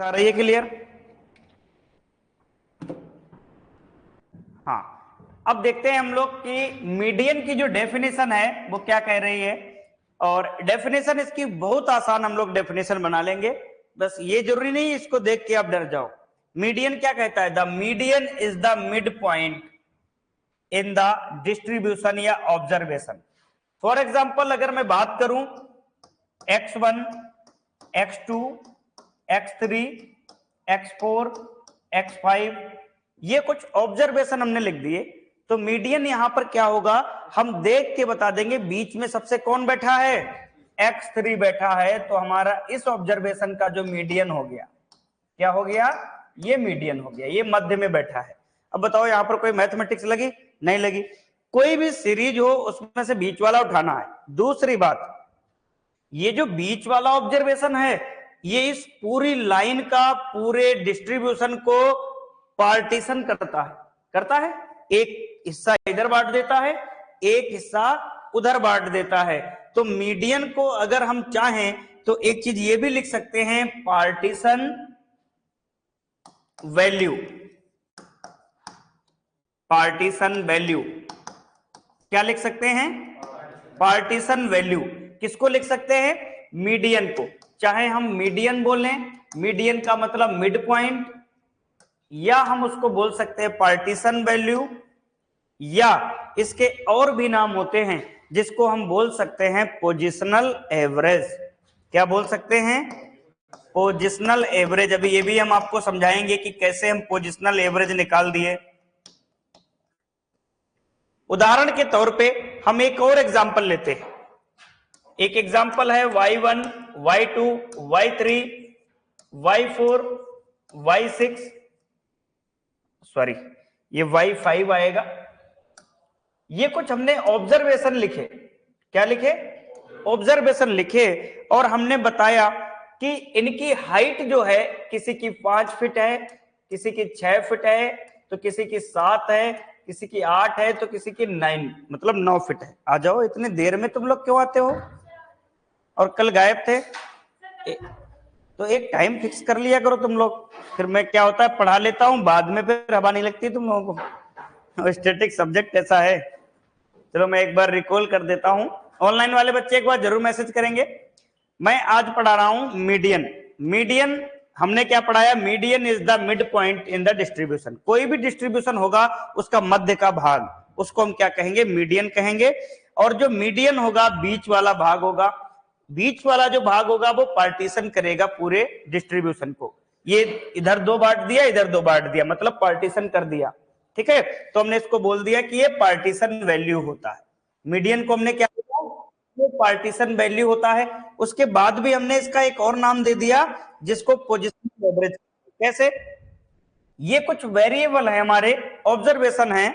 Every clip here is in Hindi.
आ रही है क्लियर? हाँ, अब देखते हैं हम लोग कि मीडियन की जो डेफिनेशन है वो क्या कह रही है। और डेफिनेशन इसकी बहुत आसान, हम लोग डेफिनेशन बना लेंगे, बस ये जरूरी नहीं इसको देख के आप डर जाओ। मीडियन क्या कहता है? The median is the mid point in the distribution या ऑब्जर्वेशन। फॉर एग्जाम्पल अगर मैं बात करूं x1, x2, x3, x4, x5, ये कुछ ऑब्जर्वेशन हमने लिख दिए, तो मीडियन यहां पर क्या होगा, हम देख के बता देंगे बीच में सबसे कौन बैठा है, x3 बैठा है, तो हमारा इस ऑब्जर्वेशन का जो मीडियन हो गया, क्या हो गया, ये मीडियन हो गया, ये मध्य में बैठा है। अब बताओ यहां पर कोई मैथमेटिक्स लगी? नहीं लगी। कोई भी सीरीज हो उसमें से बीच वाला उठाना है। दूसरी बात, ये जो बीच वाला ऑब्जर्वेशन है ये इस पूरी लाइन का पूरे डिस्ट्रीब्यूशन को पार्टीशन करता है। एक हिस्सा इधर बांट देता है, एक हिस्सा उधर बांट देता है। तो मीडियन को अगर हम चाहें तो एक चीज ये भी लिख सकते हैं, पार्टीशन वैल्यू। पार्टीशन वैल्यू क्या लिख सकते हैं? Partition value. किसको लिख सकते हैं? मीडियन को। चाहे हम मीडियन बोलें, मीडियन का मतलब मिड पॉइंट, या हम उसको बोल सकते हैं पार्टीशन वैल्यू, या इसके और भी नाम होते हैं जिसको हम बोल सकते हैं पोजिशनल एवरेज। क्या बोल सकते हैं? Positional average. अभी ये भी हम आपको समझाएंगे कि कैसे हम पोजिशनल एवरेज निकाल दिए। उदाहरण के तौर पे हम एक और एग्जांपल लेते हैं। एक एग्जांपल है y1, y2, y3, y4, y6, sorry ये y5 आएगा। ये कुछ हमने ऑब्जर्वेशन लिखे। क्या लिखे? ऑब्जर्वेशन लिखे, और हमने बताया कि इनकी हाइट जो है किसी की 5 फीट है, किसी की 6 फीट है, तो किसी की 7 है, किसी की 8 है, तो किसी की 9 मतलब 9 फीट है। आ जाओ, इतनी देर में तुम लोग क्यों आते हो? और कल गायब थे। तो एक टाइम फिक्स कर लिया करो तुम लोग, फिर मैं क्या होता है पढ़ा लेता हूं, बाद में फिर हवा नहीं लगती तुम लोगों को। स्टैटिक सब्जेक्ट ऐसा है। चलो मैं एक बार रिकॉल कर देता हूं। ऑनलाइन वाले बच्चे एक बार जरूर मैसेज करेंगे। मैं आज पढ़ा रहा हूं मीडियन। मीडियन हमने क्या पढ़ाया? Median is the mid point in the distribution. कोई भी डिस्ट्रीब्यूशन होगा उसका मध्य का भाग, उसको हम क्या कहेंगे? मीडियन कहेंगे। और जो मीडियन होगा बीच वाला भाग होगा, बीच वाला जो भाग होगा वो पार्टीशन करेगा पूरे डिस्ट्रीब्यूशन को। ये इधर 2 बांट दिया, इधर 2 बांट दिया, मतलब पार्टीशन कर दिया। ठीक है, तो हमने इसको बोल दिया कि ये पार्टीशन वैल्यू होता है। मीडियन को हमने क्या बोला? ये पार्टीशन वैल्यू होता है। उसके बाद भी हमने इसका एक और नाम दे दिया जिसको पोजीशन एवरेज। कैसे? ये कुछ वेरिएबल है, हमारे ऑब्जर्वेशन है।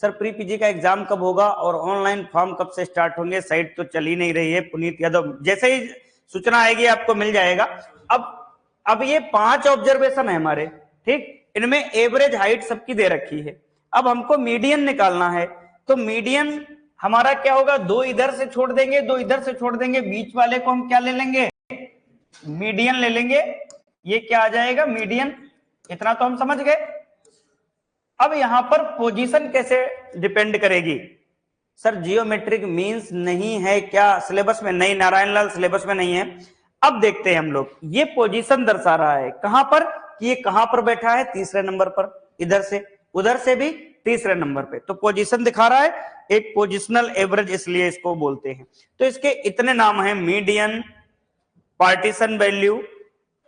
सर प्री पीजी का एग्जाम कब होगा और ऑनलाइन फॉर्म कब से स्टार्ट होंगे? साइट तो चल ही नहीं रही है। पुनीत यादव, जैसे ही सूचना आएगी आपको मिल जाएगा। अब ये 5 ऑब्जर्वेशन है हमारे, ठीक, इनमें एवरेज हाइट सबकी दे रखी है। अब हमको मीडियन निकालना है, तो मीडियन हमारा क्या होगा? 2 इधर से छोड़ देंगे, 2 इधर से छोड़ देंगे, बीच वाले को हम क्या ले लेंगे? मीडियन ले लेंगे। ये क्या आ जाएगा? मीडियन। इतना तो हम समझ गए। अब यहां पर पोजीशन कैसे डिपेंड करेगी? सर जियोमेट्रिक मींस नहीं है क्या सिलेबस में? नहीं नारायण लाल, सिलेबस में नहीं है। अब देखते हैं हम लोग, ये पोजीशन दर्शा रहा है कहां पर, कि ये कहां पर बैठा है? तीसरे नंबर पर। इधर से उधर से भी तीसरे नंबर पे, तो पोजीशन दिखा रहा है। एक पोजिशनल एवरेज इसलिए इसको बोलते हैं। तो इसके इतने नाम हैं, median, partition value,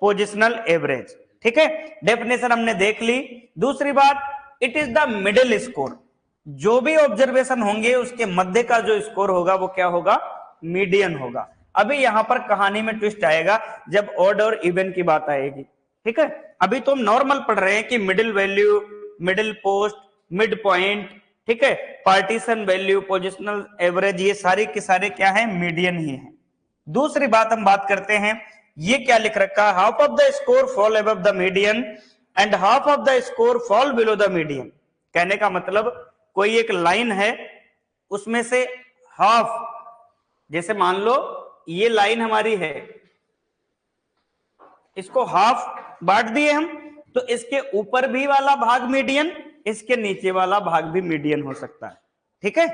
positional average. ठीक है, डेफिनेशन हमने देख ली। दूसरी बात, it is the middle score. जो भी ऑब्जर्वेशन होंगे उसके मध्य का जो स्कोर होगा वो क्या होगा? मीडियन होगा। अभी यहां पर कहानी में ट्विस्ट आएगा जब ऑड और इवन की बात आएगी। ठीक है, अभी तो हम नॉर्मल पढ़ रहे हैं कि middle value, middle post, mid point, ठीक है, पार्टीशन वैल्यू, पोजिशनल एवरेज, ये सारे के सारे क्या है? मीडियन ही है। दूसरी बात हम बात करते हैं, ये क्या लिख रखा है? Half of the score fall above the median and half of the score fall below the median. कहने का मतलब, कोई एक लाइन है उसमें से हाफ, जैसे मान लो ये लाइन हमारी है, इसको हाफ बांट दिए हम, तो इसके ऊपर भी वाला भाग मीडियन, इसके नीचे वाला भाग भी मीडियन हो सकता है। ठीक है,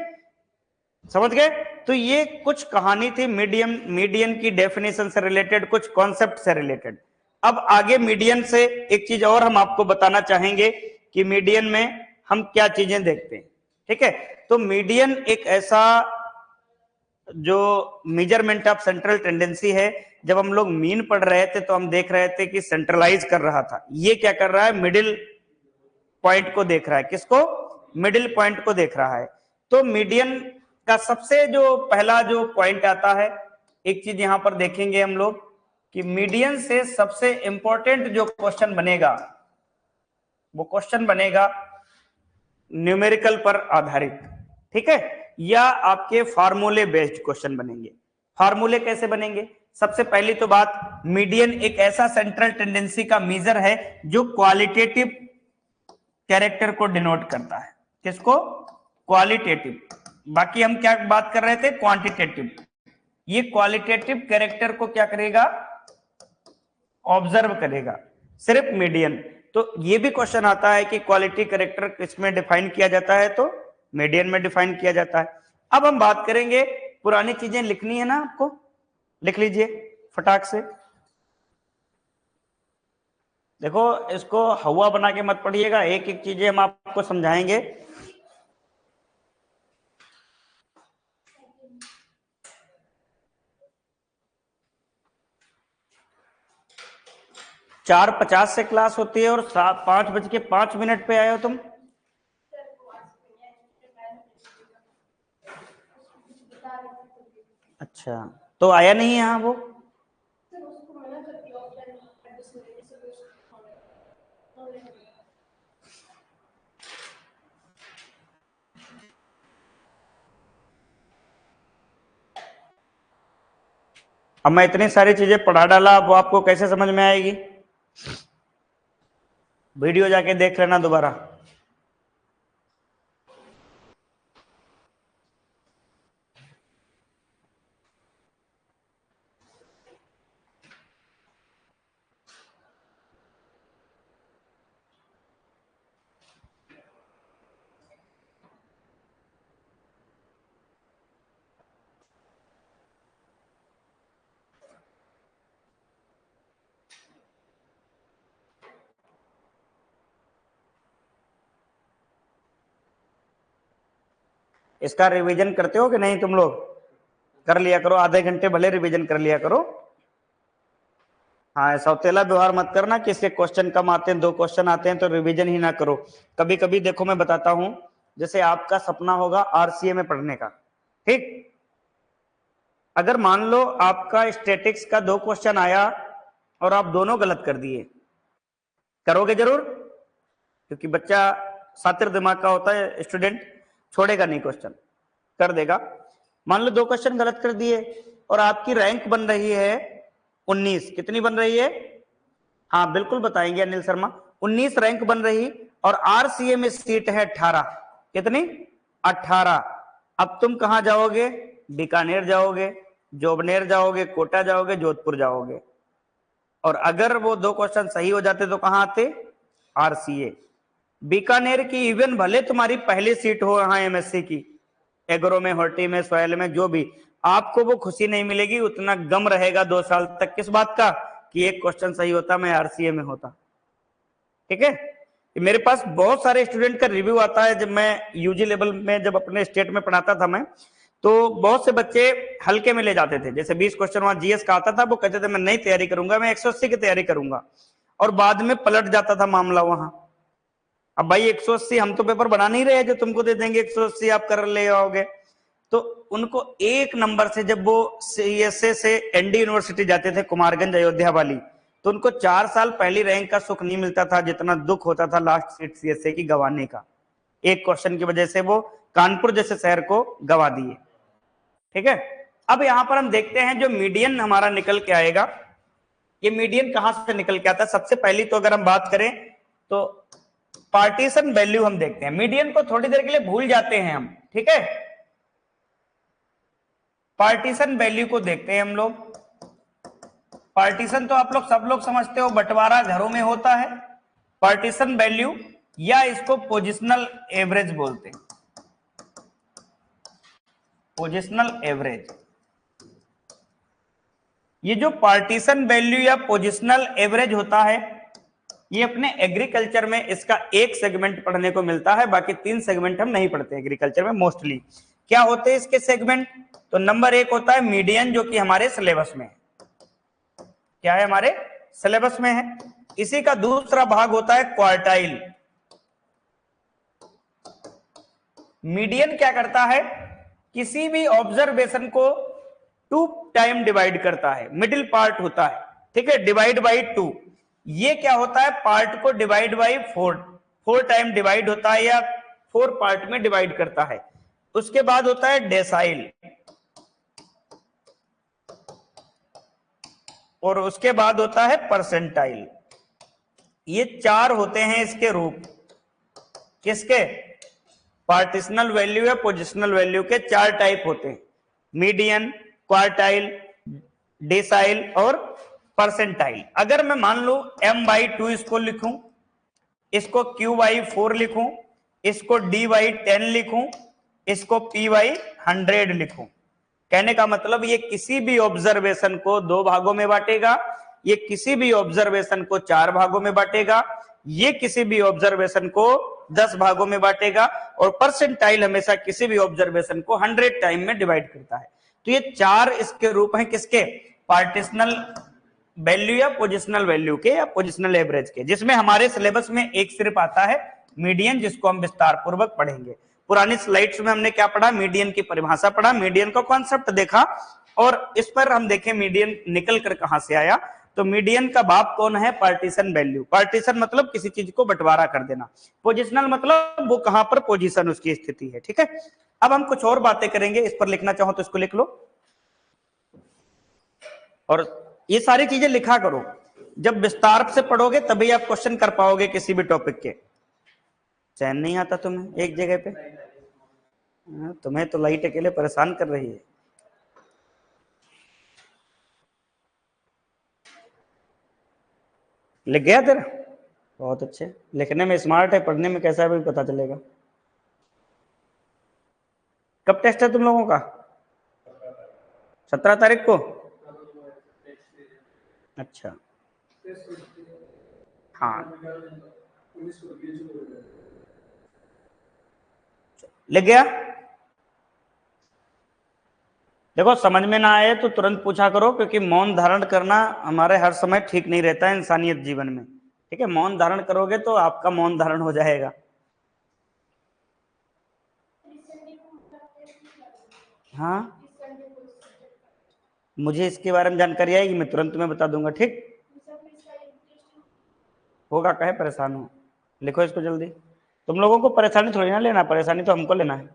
समझ गए? तो ये कुछ कहानी थी मीडियन की डेफिनेशन से रिलेटेड, कुछ कॉन्सेप्ट से रिलेटेड। अब आगे मीडियन से एक चीज और हम आपको बताना चाहेंगे कि मीडियन में हम क्या चीजें देखते हैं। ठीक है, तो मीडियन एक ऐसा जो मेजरमेंट ऑफ सेंट्रल टेंडेंसी है, जब हम लोग मीन पढ़ रहे थे तो हम देख रहे थे कि सेंट्रलाइज कर रहा था, ये क्या कर रहा है, मिडिल पॉइंट को देख रहा है। किसको? मिडिल पॉइंट को देख रहा है। तो मीडियन का सबसे जो पहला जो पॉइंट आता है, एक चीज यहां पर देखेंगे हम लोग कि मीडियन से सबसे इंपॉर्टेंट जो क्वेश्चन बनेगा, वो क्वेश्चन बनेगा न्यूमेरिकल पर आधारित। ठीक है, या आपके फार्मूले बेस्ड क्वेश्चन बनेंगे। फार्मूले कैसे बनेंगे? सबसे पहली तो बात, मीडियन एक ऐसा सेंट्रल टेंडेंसी का मेजर है जो क्वालिटेटिव कैरेक्टर को डिनोट करता है। किसको? क्वालिटेटिव। बाकी हम क्या बात कर रहे थे? क्वांटिटेटिव। ये क्वालिटेटिव कैरेक्टर को क्या करेगा? ऑब्जर्व करेगा, सिर्फ मीडियन। तो ये भी क्वेश्चन आता है कि क्वालिटी कैरेक्टर किसमें डिफाइन किया जाता है? तो मीडियन में डिफाइन किया जाता है। अब हम बात करेंगे, पुरानी चीजें लिखनी है ना आपको, लिख लीजिए फटाक से। देखो, इसको हवा बना के मत पढ़िएगा, एक एक चीजें हम आपको समझाएंगे। चार 50 से क्लास होती है और 5:05 पे आए हो तुम। अच्छा, तो आया नहीं यहाँ वो? अब मैं इतनी सारी चीजें पढ़ा डाला, अब वो आपको कैसे समझ में आएगी? वीडियो जाके देख लेना दोबारा। इसका रिवीजन करते हो कि नहीं तुम लोग? कर लिया करो, आधे घंटे भले रिवीजन कर लिया करो। हाँ, सौतेला व्यवहार मत करना कि इसके क्वेश्चन कम आते हैं, 2 क्वेश्चन आते हैं तो रिवीजन ही ना करो। कभी कभी देखो, मैं बताता हूं, जैसे आपका सपना होगा आरसीए में पढ़ने का, ठीक? अगर मान लो आपका स्टैटिक्स का 2 क्वेश्चन आया और आप दोनों गलत कर दिए, करोगे जरूर? क्योंकि बच्चा शातिर दिमाग का होता है, स्टूडेंट छोड़ेगा नहीं, क्वेश्चन कर देगा। मान लो 2 क्वेश्चन गलत कर दिए और आपकी रैंक बन रही है 19। कितनी बन रही है? हाँ बिल्कुल बताएंगे अनिल शर्मा, 19 रैंक बन रही, और आरसीए में सीट है 18। कितनी? 18। अब तुम कहां जाओगे? बीकानेर जाओगे, जोबनेर जाओगे, कोटा जाओगे, जोधपुर जाओगे। और अगर वो 2 क्वेश्चन सही हो जाते तो कहां आते? आरसीए। बीकानेर की इवन भले तुम्हारी पहली सीट हो यहाँ एमएससी की, एग्रो में, हॉर्टी में, सॉयल में, जो भी, आपको वो खुशी नहीं मिलेगी, उतना गम रहेगा 2 साल तक। किस बात का? कि एक क्वेश्चन सही होता, मैं आरसीए में होता। ठीक है, मेरे पास बहुत सारे स्टूडेंट का रिव्यू आता है। जब मैं यूजी लेवल में, जब अपने स्टेट में पढ़ाता था मैं, तो बहुत से बच्चे हल्के में ले जाते थे। जैसे 20 क्वेश्चन वहां जीएस का आता था, वो कहते थे मैं नहीं तैयारी करूंगा, मैं 180 की तैयारी करूंगा, और बाद में पलट जाता था मामला वहां। अब भाई 180 हम तो पेपर बना नहीं रहे जो तुमको दे देंगे 180 आप कर ले आओगे। तो उनको 1 नंबर से, जब वो सीएसए से एनडी यूनिवर्सिटी जाते थे, कुमारगंज अयोध्या वाली, तो उनको 4 साल पहली रैंक का सुख नहीं मिलता था, जितना दुख होता था लास्ट सीट सीएसए की गंवाने का। एक क्वेश्चन की वजह से वो कानपुर जैसे शहर को गंवा दिए। ठीक है, अब यहां पर हम देखते हैं जो मीडियन हमारा निकल के आएगा, ये मीडियन कहां से निकल के आता है? सबसे पहली तो अगर हम बात करें तो पार्टीशन वैल्यू हम देखते हैं। मीडियन को थोड़ी देर के लिए भूल जाते हैं हम, ठीक है? पार्टीशन वैल्यू को देखते हैं हम लोग। पार्टीशन तो आप लोग सब लोग समझते हो, बंटवारा घरों में होता है। पार्टीशन वैल्यू या इसको पोजिशनल एवरेज बोलते हैं, पोजिशनल एवरेज। ये जो पार्टीशन वैल्यू या पोजिशनल एवरेज होता है, ये अपने एग्रीकल्चर में इसका एक सेगमेंट पढ़ने को मिलता है, बाकी 3 सेगमेंट हम नहीं पढ़ते एग्रीकल्चर में मोस्टली। क्या होते हैं इसके सेगमेंट? तो नंबर 1 होता है मीडियन, जो कि हमारे सिलेबस में है। क्या है? हमारे सिलेबस में है। इसी का दूसरा भाग होता है क्वार्टाइल। मीडियन क्या करता है? किसी भी ऑब्जर्वेशन को 2 टाइम डिवाइड करता है, मिडिल पार्ट होता है, ठीक है, डिवाइड बाई 2। ये क्या होता है? पार्ट को डिवाइड बाई 4 टाइम डिवाइड होता है या 4 पार्ट में डिवाइड करता है। उसके बाद होता है डेसाइल, और उसके बाद होता है परसेंटाइल। ये 4 होते हैं इसके रूप। किसके? पार्टिशनल वैल्यू या पोजिशनल वैल्यू के 4 टाइप होते हैं, मीडियन, क्वार्टाइल, डेसाइल और परसेंटाइल। अगर मैं मान लो m/2 इसको लिखूं, इसको q/4 लिखूं, इसको d/10 लिखूं, इसको p/100 लिखूं, कहने का मतलब ये किसी भी ऑब्जर्वेशन को 2 भागों में बांटेगा, ये किसी भी ऑब्जर्वेशन को 4 भागों में बांटेगा, ये किसी भी ऑब्जर्वेशन को 10 भागों में बांटेगा, और परसेंटाइल हमेशा किसी भी ऑब्जर्वेशन को 100 टाइम में डिवाइड करता है। तो ये 4 इसके रूप हैं, किसके? पार्टिशनल वैल्यू या पोजिशनल वैल्यू के या पोजिशनल एवरेज के, जिसमें हमारे सिलेबस में एक सिर्फ आता है मीडियन, जिसको हम विस्तार पूर्वक पढ़ेंगे। पुरानी स्लाइड्स में हमने क्या पढ़ा? मीडियन की परिभाषा पढ़ा, मीडियन का कॉन्सेप्ट देखा, और इस पर हम देखें मीडियन निकल कर कहां से आया। तो मीडियन का बाप कौन है? Partition value. पार्टीशन मतलब किसी चीज को बंटवारा कर देना, पोजिशनल मतलब वो कहां पर पोजीशन उसकी स्थिति है, ठीक है। अब हम कुछ और बातें करेंगे, इस पर लिखना चाहो तो इसको लिख लो, और ये सारी चीजें लिखा करो। जब विस्तार से पढ़ोगे तभी आप क्वेश्चन कर पाओगे किसी भी टॉपिक के। चैन नहीं आता तुम्हें एक जगह पे? तुम्हें तो लाइट अकेले परेशान कर रही है। लिख गया तेरा? बहुत अच्छे, लिखने में स्मार्ट है, पढ़ने में कैसा है भी पता चलेगा। कब टेस्ट है तुम लोगों का? 17 तारीख को? अच्छा, हाँ, लिख गया? देखो, समझ में ना आए तो तुरंत पूछा करो, क्योंकि मौन धारण करना हमारे हर समय ठीक नहीं रहता है इंसानियत जीवन में, ठीक है। मौन धारण करोगे तो आपका मौन धारण हो जाएगा। हाँ, मुझे इसके बारे में जानकारी आएगी, मैं तुरंत तुम्हें बता दूंगा, ठीक होगा। कहे परेशान हो, लिखो इसको जल्दी। तुम लोगों को परेशानी थोड़ी ना लेना, परेशानी तो हमको लेना है।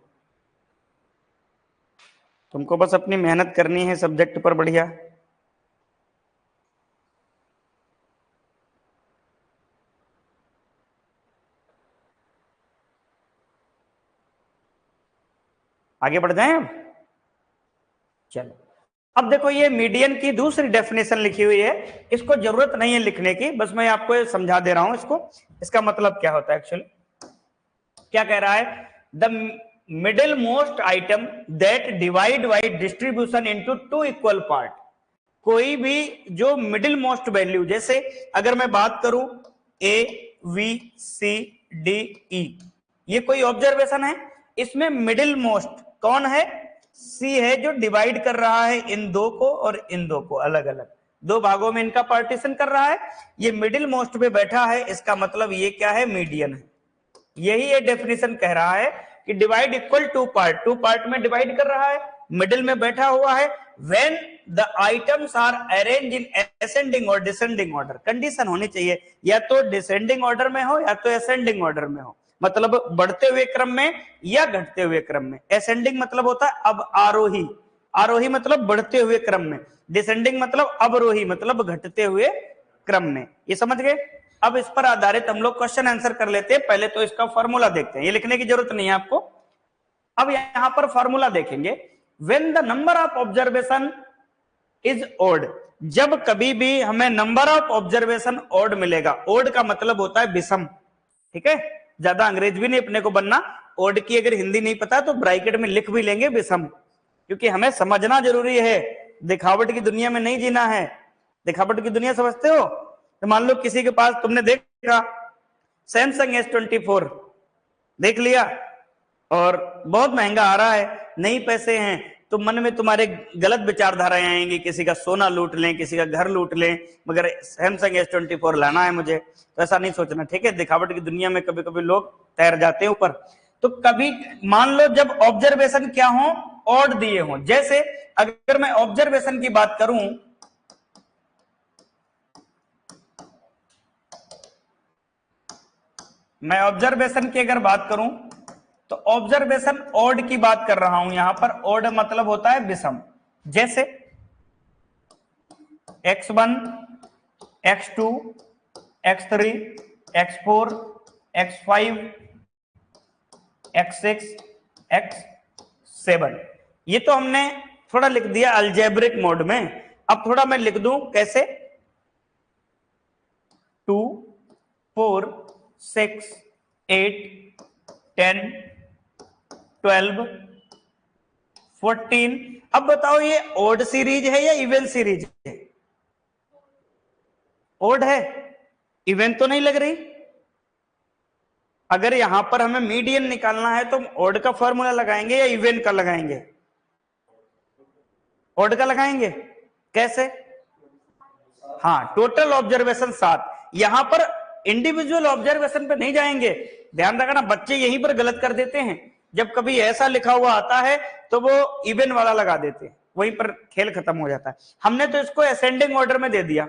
तुमको बस अपनी मेहनत करनी है सब्जेक्ट पर बढ़िया। आगे बढ़ जाएं अब? चलो, अब देखो, ये मीडियन की दूसरी डेफिनेशन लिखी हुई है, इसको जरूरत नहीं है लिखने की, बस मैं आपको समझा दे रहा हूं इसको। इसका मतलब क्या होता है एक्चुअली? क्या कह रहा है? The middle most item that divide by distribution into 2 equal part. कोई भी जो मिडिल मोस्ट वैल्यू, जैसे अगर मैं बात करूं A V C D E, ये कोई ऑब्जर्वेशन है, इसमें मिडिल मोस्ट कौन है? सी है, जो डिवाइड कर रहा है इन 2 को और इन 2 को, अलग अलग 2 भागों में इनका पार्टीशन कर रहा है। ये मिडिल मोस्ट पे बैठा है, इसका मतलब ये क्या है? मीडियन है। यही ये डेफिनेशन कह रहा है कि डिवाइड इक्वल 2 पार्ट में डिवाइड कर रहा है, मिडिल में बैठा हुआ है। When the items are arrange in ascending और डिसेंडिंग ऑर्डर, कंडीशन होनी चाहिए या तो डिसेंडिंग ऑर्डर में हो या तो असेंडिंग ऑर्डर में हो, मतलब बढ़ते हुए क्रम में या घटते हुए क्रम में। असेंडिंग मतलब होता है अब आरोही, आरोही मतलब बढ़ते हुए क्रम में, डिसेंडिंग मतलब अवरोही मतलब घटते हुए क्रम में। ये समझ गए? अब इस पर आधारित हम लोग क्वेश्चन आंसर कर लेते हैं। पहले तो इसका फॉर्मूला देखते हैं, ये लिखने की जरूरत नहीं है आपको। अब यहां पर फॉर्मूला देखेंगे, when the number of observation is odd. जब कभी भी हमें नंबर ऑफ ऑब्जर्वेशन ओड मिलेगा, ओड का मतलब होता है विषम, ठीक है, ज्यादा अंग्रेज भी नहीं अपने को बनना। ओड की अगर हिंदी नहीं पता तो ब्रैकेट में लिख भी लेंगे विषम, क्योंकि हमें समझना जरूरी है, दिखावट की दुनिया में नहीं जीना है। दिखावट की दुनिया समझते हो? तो मान लो किसी के पास तुमने देखा सैमसंग S24 देख लिया और बहुत महंगा आ रहा है, नहीं पैसे हैं, तो मन में तुम्हारे गलत विचारधाराएं आएंगी, किसी का सोना लूट लें, किसी का घर लूट लें, मगर सैमसंग S24 लाना है मुझे, तो ऐसा नहीं सोचना, ठीक है। दिखावट की दुनिया में कभी कभी लोग तैर जाते हैं ऊपर। तो कभी मान लो जब ऑब्जर्वेशन क्या हो, ऑड दिए हो, जैसे अगर मैं ऑब्जर्वेशन की बात करूं, मैं ऑब्जर्वेशन की अगर बात करूं तो ऑब्जर्वेशन ऑड की बात कर रहा हूं यहां पर। ऑड मतलब होता है विषम, जैसे x1 x2 x3 x4 x5 x6 x7, ये तो हमने थोड़ा लिख दिया अलजेब्रिक मोड में। अब थोड़ा मैं लिख दूं कैसे, 2 4 6 8 10 12 14। अब बताओ ये ओड सीरीज है या इवन सीरीज है? ओड है, इवन तो नहीं लग रही। अगर यहां पर हमें मीडियन निकालना है तो ओड का फॉर्मूला लगाएंगे या इवन का लगाएंगे? ओड का लगाएंगे। कैसे? हाँ, टोटल ऑब्जर्वेशन 7। यहां पर इंडिविजुअल ऑब्जर्वेशन पे नहीं जाएंगे। ध्यान रखना, बच्चे यहीं पर गलत कर देते हैं, जब कभी ऐसा लिखा हुआ आता है तो वो इवन वाला लगा देते हैं, वहीं पर खेल खत्म हो जाता है। हमने तो इसको असेंडिंग ऑर्डर में दे दिया,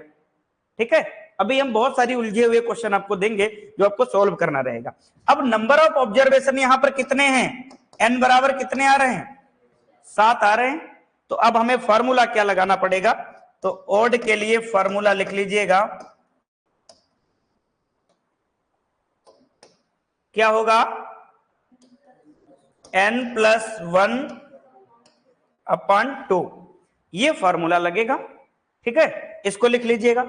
ठीक है। अभी हम बहुत सारी उलझे हुए क्वेश्चन आपको देंगे जो आपको सॉल्व करना रहेगा। अब नंबर ऑफ ऑब्जर्वेशन यहां पर कितने हैं, n बराबर कितने आ रहे हैं, 7 आ रहे हैं। तो अब हमें फॉर्मूला क्या लगाना पड़ेगा, तो ओड के लिए फॉर्मूला लिख लीजिएगा, क्या होगा, n+1/2, ये फॉर्मूला लगेगा, ठीक है। इसको लिख लीजिएगा,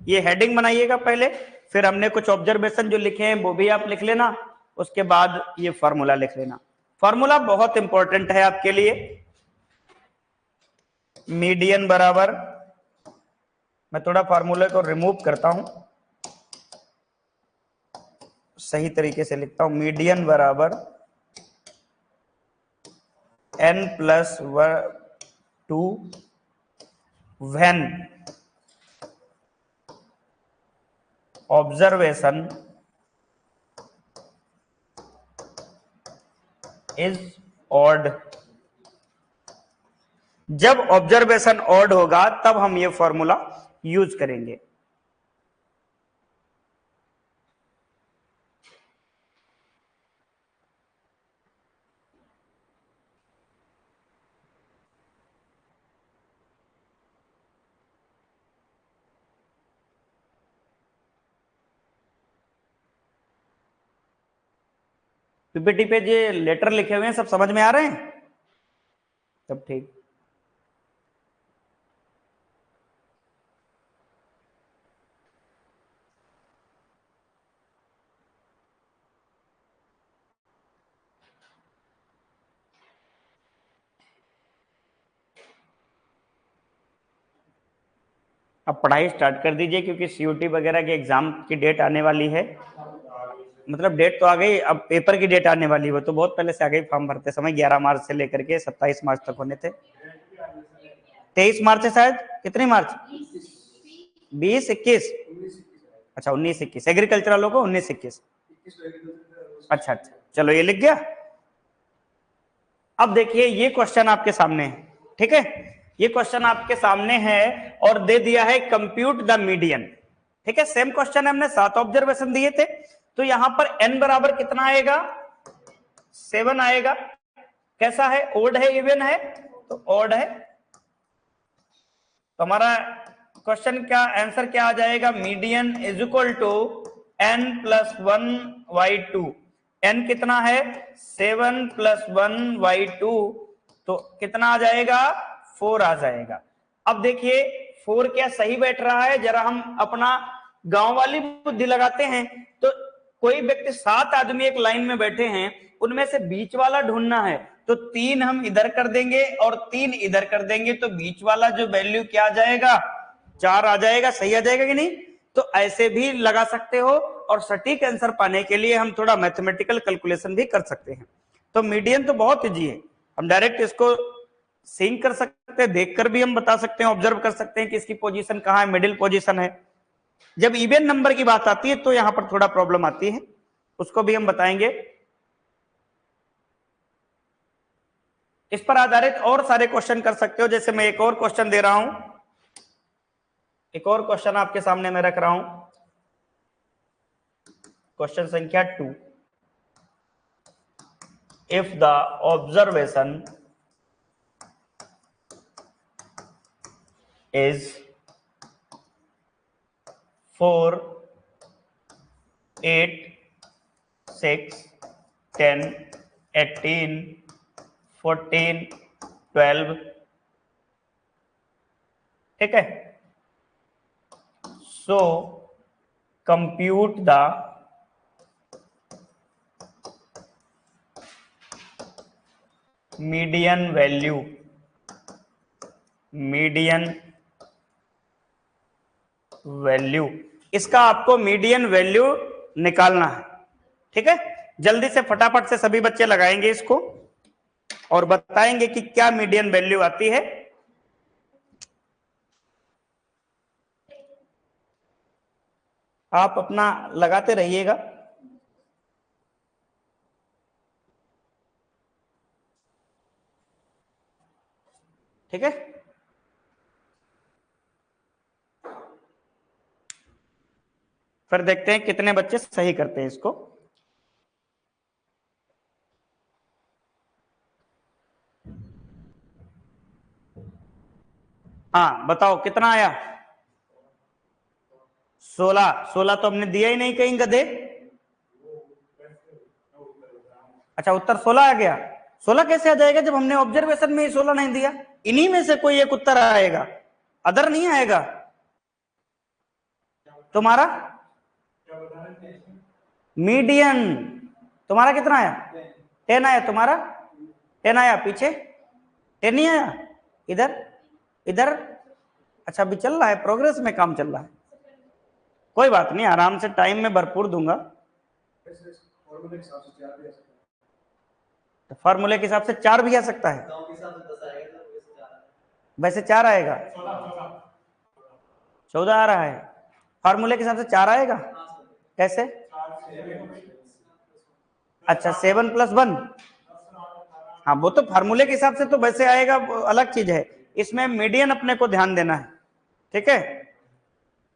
ये हेडिंग बनाइएगा पहले, फिर हमने कुछ ऑब्जर्वेशन जो लिखे हैं वो भी आप लिख लेना, उसके बाद ये फॉर्मूला लिख लेना। फॉर्मूला बहुत इंपॉर्टेंट है आपके लिए। मीडियन बराबर, मैं थोड़ा फॉर्मूले को रिमूव करता हूं, सही तरीके से लिखता हूं, मीडियन बराबर n+2 when observation is odd. जब ऑब्जर्वेशन ऑड होगा तब हम ये फॉर्मूला यूज करेंगे। पीपीटी पे जो लेटर लिखे हुए हैं सब समझ में आ रहे हैं? तब ठीक। अब पढ़ाई स्टार्ट कर दीजिए, क्योंकि सीयूटी वगैरह के एग्जाम की डेट आने वाली है। मतलब डेट तो आ गई, अब पेपर की डेट आने वाली है, वो तो बहुत पहले से आ गई। फॉर्म भरते समय 11 मार्च से लेकर के 27 मार्च तक होने थे। 23 मार्च से शायद, कितनी मार्च, 20-21, अच्छा 19-21, एग्रीकल्चर वालों को 19-21, अच्छा अच्छा, चलो ये लिख गया। अब देखिए ये क्वेश्चन आपके सामने है, ठीक है, ये क्वेश्चन आपके सामने है और दे दिया है कंप्यूट द मीडियन, ठीक है। सेम क्वेश्चन है, हमने 7 ऑब्जर्वेशन दिए थे, तो यहां पर n बराबर कितना आएगा, 7 आएगा। कैसा है, ओड है इवन है, तो ओड है। तो हमारा क्वेश्चन का आंसर क्या आ जाएगा, median is equal to n+1/2। n कितना है, 7+1/2, तो कितना आ जाएगा, 4 आ जाएगा। अब देखिए 4 क्या सही बैठ रहा है, जरा हम अपना गांव वाली बुद्धि लगाते हैं। तो कोई व्यक्ति 7 आदमी एक लाइन में बैठे हैं, उनमें से बीच वाला ढूंढना है, तो 3 हम इधर कर देंगे और 3 इधर कर देंगे, तो बीच वाला जो वैल्यू क्या आ जाएगा, 4 आ जाएगा। सही आ जाएगा कि नहीं? तो ऐसे भी लगा सकते हो, और सटीक आंसर पाने के लिए हम थोड़ा मैथमेटिकल कैलकुलेशन भी कर सकते हैं। तो मीडियन तो बहुत इजी है, हम डायरेक्ट इसको सिंक कर सकते हैं, देखकर भी हम बता सकते हैं, ऑब्जर्व कर सकते हैं कि इसकी पोजीशन कहां है, मिडिल पोजीशन है। जब इवन नंबर की बात आती है तो यहां पर थोड़ा प्रॉब्लम आती है, उसको भी हम बताएंगे। इस पर आधारित और सारे क्वेश्चन कर सकते हो, जैसे मैं एक और क्वेश्चन दे रहा हूं, एक और क्वेश्चन आपके सामने मैं रख रहा हूं, क्वेश्चन संख्या 2। इफ द ऑब्जर्वेशन इज 4, 8, 6, 10, 18, 14, 12, ठीक है। So compute the median value, median value, इसका आपको मीडियन वैल्यू निकालना है, ठीक है। जल्दी से फटाफट से सभी बच्चे लगाएंगे इसको और बताएंगे कि क्या मीडियन वैल्यू आती है। आप अपना लगाते रहिएगा। ठीक है, फिर देखते हैं कितने बच्चे सही करते हैं इसको। हाँ बताओ कितना आया? 16। 16 तो हमने दिया ही नहीं कहीं गधे। अच्छा उत्तर 16 आ गया। 16 कैसे आ जाएगा जब हमने ऑब्जर्वेशन में ही 16 नहीं दिया? इन्हीं में से कोई एक उत्तर आएगा, अदर नहीं आएगा। तुम्हारा मीडियन, तुम्हारा कितना आया? 10 आया। तुम्हारा 10 आया, पीछे 10 नहीं आया। इधर इधर अच्छा अभी चल रहा है, प्रोग्रेस में काम चल रहा है, कोई बात नहीं, आराम से टाइम में भरपूर दूंगा। फॉर्मूले के हिसाब से 4 भी आ सकता है, वैसे 4 आएगा। 14 आ रहा है, फॉर्मूले के हिसाब से 4 आएगा। कैसे? अच्छा 7 + 1, हाँ वो तो फार्मूले के हिसाब से तो वैसे आएगा, अलग चीज है। इसमें मीडियन अपने को ध्यान देना है, ठीक है।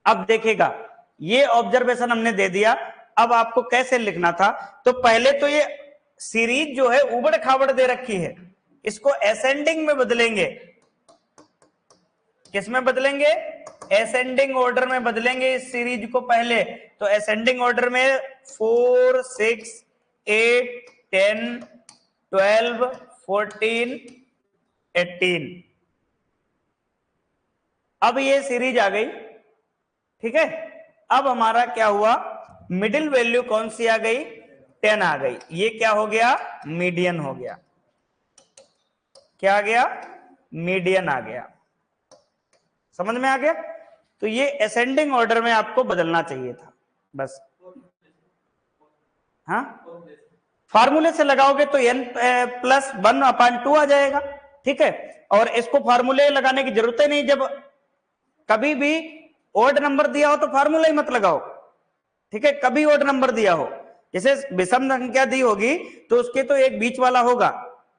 अब देखिएगा, ये ऑब्जर्वेशन हमने दे दिया, अब आपको कैसे लिखना था। तो पहले तो ये सीरीज जो है उबड़ खाबड़ दे रखी है, इसको असेंडिंग में बदलेंगे। किस में बदलेंगे? असेंडिंग ऑर्डर में बदलेंगे इस सीरीज को पहले। तो असेंडिंग ऑर्डर में 4, 6, 8, 10, 12, 14, 18। अब ये सीरीज आ गई, ठीक है। अब हमारा क्या हुआ, मिडिल वैल्यू कौन सी आ गई? 10 आ गई। ये क्या हो गया? मीडियन हो गया। क्या आ गया? मीडियन आ गया। समझ में आ गया? तो ये असेंडिंग ऑर्डर में आपको बदलना चाहिए था बस। हाँ फार्मूले से लगाओगे तो n+1/2 आ जाएगा, ठीक है। और इसको फार्मूले लगाने की जरूरत ही नहीं, जब कभी भी ओड नंबर दिया हो तो फार्मूला ही मत लगाओ, ठीक है। कभी ओड नंबर दिया हो, जैसे विषम संख्या दी होगी तो उसके तो एक बीच वाला होगा,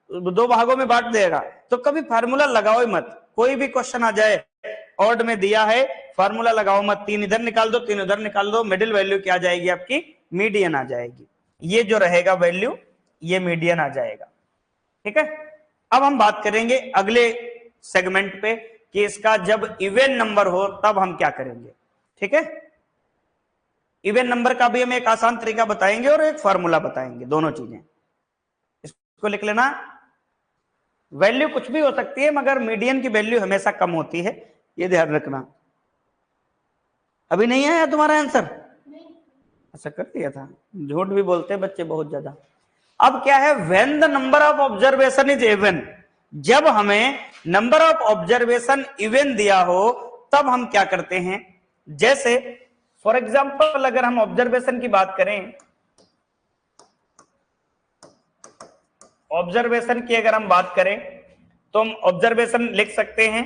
2 भागों में बांट देगा, तो कभी फार्मूला लगाओ ही मत। कोई भी क्वेश्चन आ जाए ऑड में दिया है, फार्मूला लगाओ मत। 3 इधर निकाल दो, 3 उधर निकाल दो, मिडिल वैल्यू क्या आ जाएगी आपकी? मीडियन आ जाएगी। ये जो रहेगा वैल्यू, ये मीडियन आ जाएगा, ठीक है। अब हम बात करेंगे अगले सेगमेंट पे कि इसका जब इवन नंबर हो तब हम क्या करेंगे, ठीक है। इवन नंबर का भी हम एक आसान तरीका बताएंगे और एक फार्मूला बताएंगे, दोनों चीजें। इसको लिख लेना, वैल्यू कुछ भी हो सकती है मगर मीडियन की वैल्यू हमेशा कम होती है, ये ध्यान रखना। अभी नहीं आया तुम्हारा आंसर? अच्छा कर दिया था, झूठ भी बोलते हैं बच्चे बहुत ज्यादा। अब क्या है, when the number of observation is even, जब हमें नंबर ऑफ ऑब्जर्वेशन इवन दिया हो तब हम क्या करते हैं, जैसे फॉर एग्जाम्पल अगर हम ऑब्जर्वेशन की बात करें, ऑब्जर्वेशन की अगर हम बात करें तो हम ऑब्जर्वेशन लिख सकते हैं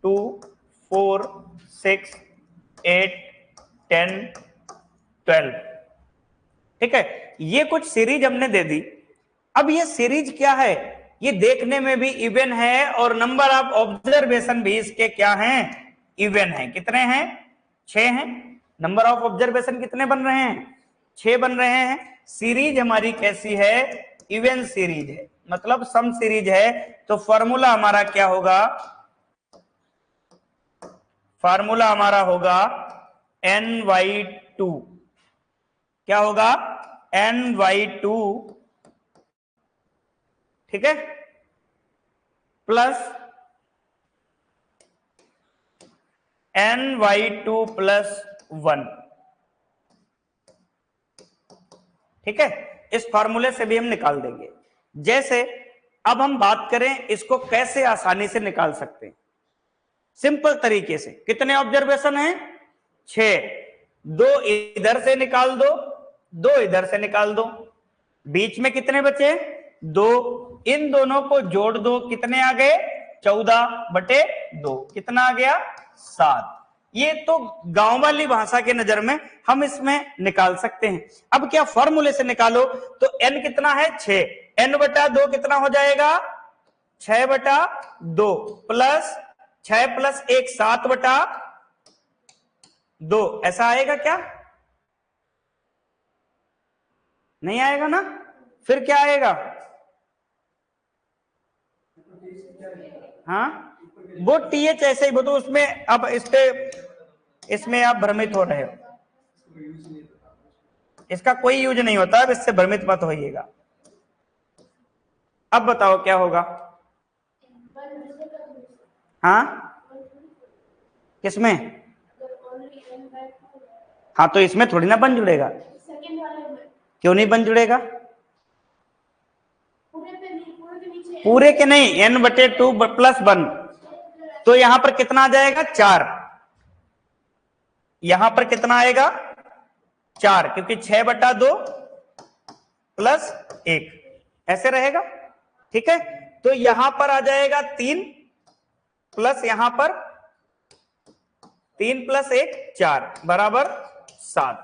2, 4, 6, 8, 10, 12। ठीक है, ये कुछ सीरीज हमने दे दी। अब ये सीरीज क्या है, ये देखने में भी इवन है और नंबर ऑफ ऑब्जर्वेशन भी इसके क्या हैं, इवन है। कितने हैं, 6 हैं। नंबर ऑफ ऑब्जर्वेशन कितने बन रहे हैं, 6 बन रहे हैं। सीरीज हमारी कैसी है, इवन सीरीज है, मतलब सम सीरीज है। तो फॉर्मूला हमारा क्या होगा, फॉर्मूला हमारा होगा ny2। क्या होगा, ny2, ठीक है, प्लस ny2 प्लस 1। ठीक है, इस फॉर्मूले से भी हम निकाल देंगे। जैसे अब हम बात करें इसको कैसे आसानी से निकाल सकते हैं, सिंपल तरीके से। कितने ऑब्जर्वेशन हैं, 6। 2 इधर से निकाल दो, 2 इधर से निकाल दो, बीच में कितने बचे, 2। इन दोनों को जोड़ दो, कितने आ गए, 14/2। कितना आ गया, 7। ये तो गांव वाली भाषा के नजर में हम इसमें निकाल सकते हैं। अब क्या, फॉर्मूले से निकालो तो n कितना है, 6। n/2 कितना हो जाएगा, 6/2 प्लस 6 प्लस 1 7/2। ऐसा आएगा क्या, नहीं आएगा ना, फिर क्या आएगा, हाँ वो टीएच ऐसे ही, वो तो उसमें अब इस पे, इसमें आप भ्रमित हो रहे हो, इसका कोई यूज नहीं होता, अब इससे भ्रमित मत होइएगा। अब बताओ क्या होगा, हाँ किसमें, हाँ तो इसमें थोड़ी ना बन जुड़ेगा, क्यों नहीं बन जुड़ेगा, पूरे के नहीं, n/2 प्लस 1, तो यहां पर कितना आ जाएगा, 4। यहां पर कितना आएगा, 4, क्योंकि 6/2 प्लस 1 ऐसे रहेगा। ठीक है, तो यहां पर आ जाएगा 3 प्लस यहां पर 3 प्लस 1 4 बराबर 7।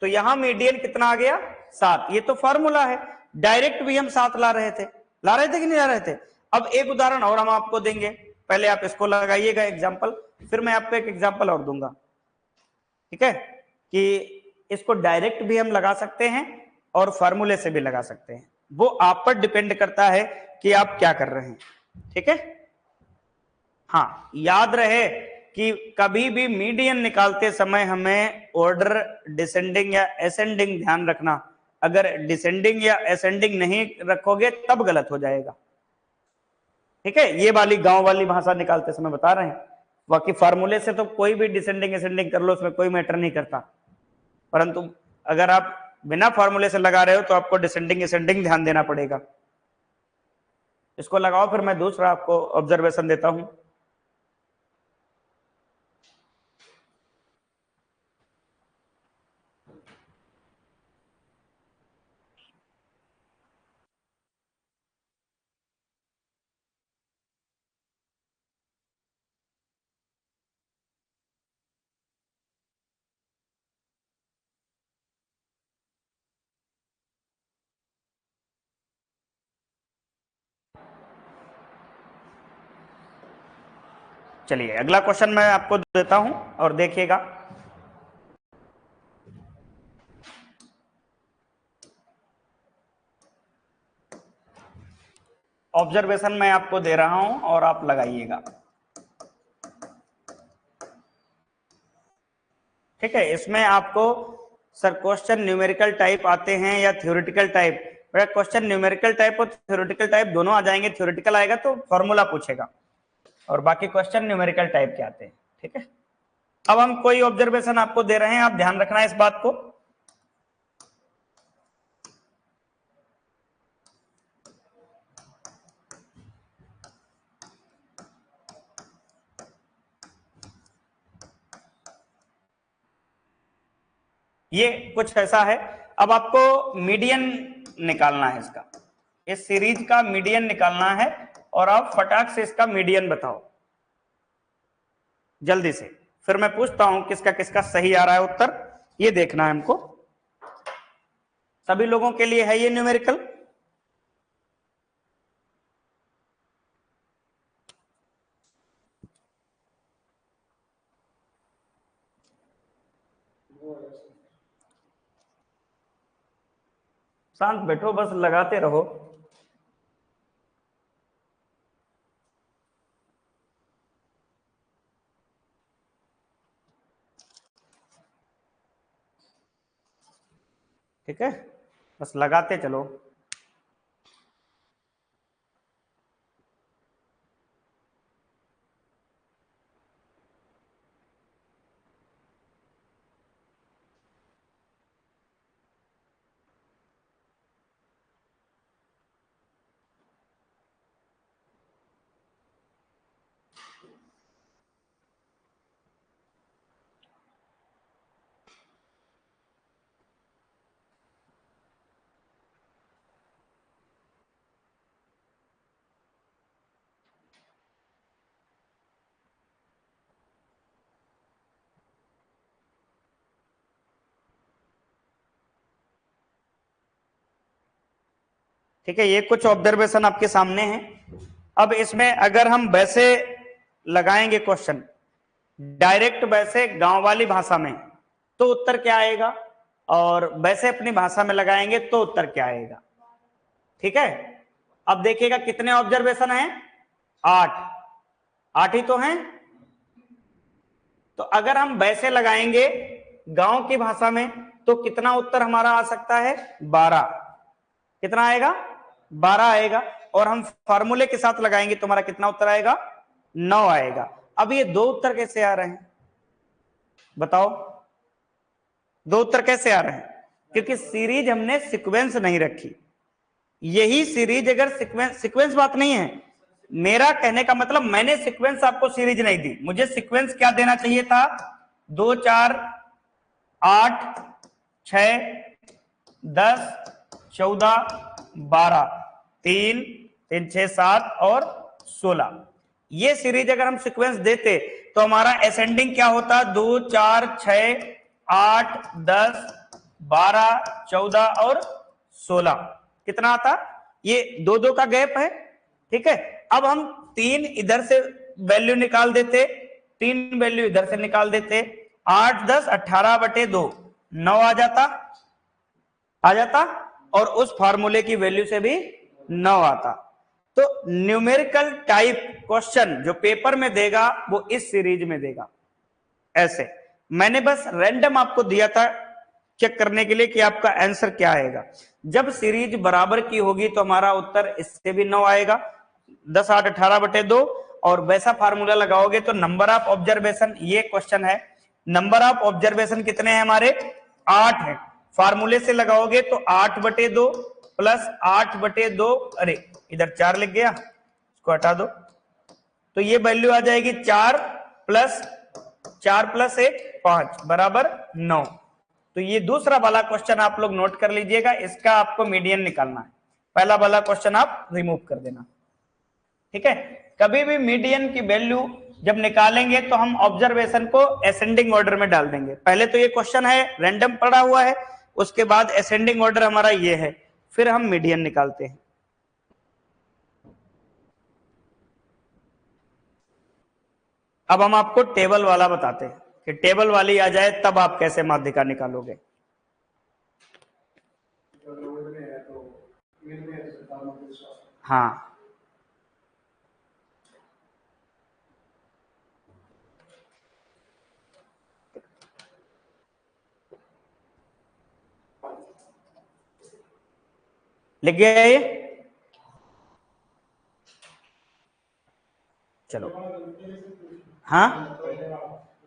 तो यहां मीडियन कितना आ गया, 7। ये तो फॉर्मूला है, डायरेक्ट भी हम 7 ला रहे थे कि नहीं ला रहे थे। अब एक उदाहरण और हम आपको देंगे, पहले आप इसको लगाइएगा एग्जाम्पल, फिर मैं आपको एक एग्जाम्पल और दूंगा। ठीक है, कि इसको डायरेक्ट भी हम लगा सकते हैं और फॉर्मूले से भी लगा सकते हैं, वो आप पर डिपेंड करता है कि आप क्या कर रहे हैं। ठीक है, हाँ याद रहे कि कभी भी मीडियन निकालते समय हमें ऑर्डर डिसेंडिंग या एसेंडिंग ध्यान रखना। अगर डिसेंडिंग या एसेंडिंग नहीं रखोगे तब गलत हो जाएगा। ठीक है, ये वाली गांव वाली भाषा निकालते समय बता रहे हैं, बाकी फार्मूले से तो कोई भी डिसेंडिंग एसेंडिंग कर लो, उसमें कोई मैटर नहीं करता। परंतु अगर आप बिना फार्मूले से लगा रहे हो तो आपको डिसेंडिंग एसेंडिंग ध्यान देना पड़ेगा। इसको लगाओ, फिर मैं दूसरा आपको ऑब्जर्वेशन देता हूं। चलिए अगला क्वेश्चन मैं आपको देता हूं और देखिएगा। ऑब्जर्वेशन मैं आपको दे रहा हूं और आप लगाइएगा। ठीक है, इसमें आपको सर क्वेश्चन न्यूमेरिकल टाइप आते हैं या थ्योरेटिकल टाइप, बेटा क्वेश्चन न्यूमेरिकल टाइप और थ्योरेटिकल टाइप दोनों आ जाएंगे। थ्योरेटिकल आएगा तो फॉर्मूला पूछेगा और बाकी क्वेश्चन न्यूमेरिकल टाइप के आते हैं। ठीक है, अब हम कोई ऑब्जर्वेशन आपको दे रहे हैं, आप ध्यान रखना है इस बात को। ये कुछ ऐसा है, अब आपको मीडियन निकालना है इसका, इस सीरीज का मीडियन निकालना है और आप फटाक से इसका मीडियन बताओ जल्दी से, फिर मैं पूछता हूं किसका किसका सही आ रहा है उत्तर। ये देखना है हमको, सभी लोगों के लिए है ये न्यूमेरिकल। शांत बैठो, बस लगाते रहो। ठीक है, बस लगाते चलो। ठीक है, ये कुछ ऑब्जर्वेशन आपके सामने है। अब इसमें अगर हम वैसे लगाएंगे क्वेश्चन डायरेक्ट वैसे गांव वाली भाषा में तो उत्तर क्या आएगा, और वैसे अपनी भाषा में लगाएंगे तो उत्तर क्या आएगा। ठीक है, अब देखिएगा कितने ऑब्जर्वेशन हैं, 8, 8 ही तो हैं। तो अगर हम वैसे लगाएंगे गांव की भाषा में तो कितना उत्तर हमारा आ सकता है, 12। कितना आएगा, 12 आएगा। और हम फार्मूले के साथ लगाएंगे तो हमारा कितना उत्तर आएगा, 9 आएगा। अब ये दो उत्तर कैसे आ रहे हैं बताओ, दो उत्तर कैसे आ रहे हैं, क्योंकि सीरीज हमने सीक्वेंस नहीं रखी। यही सीरीज अगर सीक्वेंस, सीक्वेंस बात नहीं है, मेरा कहने का मतलब मैंने सीक्वेंस आपको सीरीज नहीं दी, मुझे सीक्वेंस क्या देना चाहिए था, 2 4 8 6 10 14 12 3 3 6 7 और 16। ये सीरीज अगर हम सीक्वेंस देते तो हमारा असेंडिंग क्या होता, 2 4 6 8 10 12 14 और 16। कितना आता, ये दो दो का गैप है। ठीक है, अब हम 3 इधर से वैल्यू निकाल देते, 3 वैल्यू इधर से निकाल देते, 8 10 18/2 9 आ जाता और उस फार्मूले की वैल्यू से भी 9 आता। तो न्यूमेरिकल टाइप क्वेश्चन जो पेपर में देगा वो इस सीरीज में देगा। ऐसे मैंने बस रैंडम आपको दिया था चेक करने के लिए कि आपका आंसर क्या आएगा। जब सीरीज बराबर की होगी तो हमारा उत्तर इससे भी 9 आएगा, 10 8 18/2। और वैसा फार्मूला लगाओगे तो नंबर ऑफ ऑब्जर्वेशन, ये क्वेश्चन है, नंबर ऑफ ऑब्जर्वेशन कितने हैं हमारे, 8 है। फार्मूले से लगाओगे तो 8/2 प्लस 8/2, अरे इधर 4 लिख गया, इसको हटा दो, तो ये वैल्यू आ जाएगी 4 प्लस 1 5 बराबर 9। तो ये दूसरा वाला क्वेश्चन आप लोग नोट कर लीजिएगा, इसका आपको मीडियन निकालना है। पहला वाला क्वेश्चन आप रिमूव कर देना। ठीक है, कभी भी मीडियन की वैल्यू जब निकालेंगे तो हम ऑब्जर्वेशन को असेंडिंग ऑर्डर में डाल देंगे। पहले तो ये क्वेश्चन है रैंडम पड़ा हुआ है, उसके बाद असेंडिंग ऑर्डर हमारा ये है, फिर हम मीडियन निकालते हैं। अब हम आपको टेबल वाला बताते हैं कि टेबल वाली आ जाए तब आप कैसे माध्यिका निकालोगे। हाँ, लिख गया ये? चलो, हाँ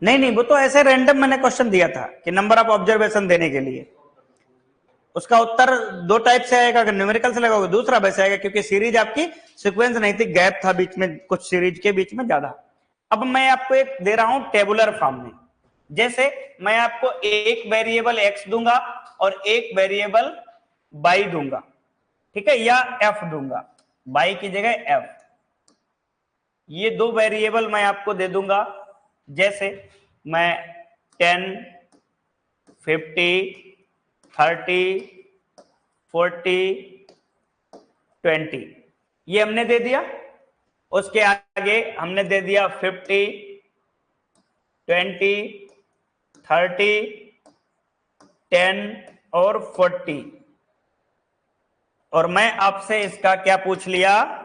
नहीं नहीं, वो तो ऐसे रैंडम मैंने क्वेश्चन दिया था कि नंबर ऑफ ऑब्जर्वेशन देने के लिए। उसका उत्तर दो टाइप से आएगा, अगर न्यूमेरिकल से लगाओगे दूसरा वैसे आएगा, क्योंकि सीरीज आपकी सीक्वेंस नहीं थी, गैप था बीच में, कुछ सीरीज के बीच में ज्यादा। अब मैं आपको एक दे रहा हूं टेबुलर फॉर्म में, जैसे मैं आपको एक वेरिएबल x दूंगा और एक वेरिएबल y दूंगा, ठीक है, या f दूंगा, y की जगह f, ये दो वेरिएबल मैं आपको दे दूंगा, जैसे मैं 10, 50, 30, 40, 20 ये हमने दे दिया। उसके आगे हमने दे दिया 50, 20, 30, 10 और 40, और मैं आपसे इसका क्या पूछ लिया?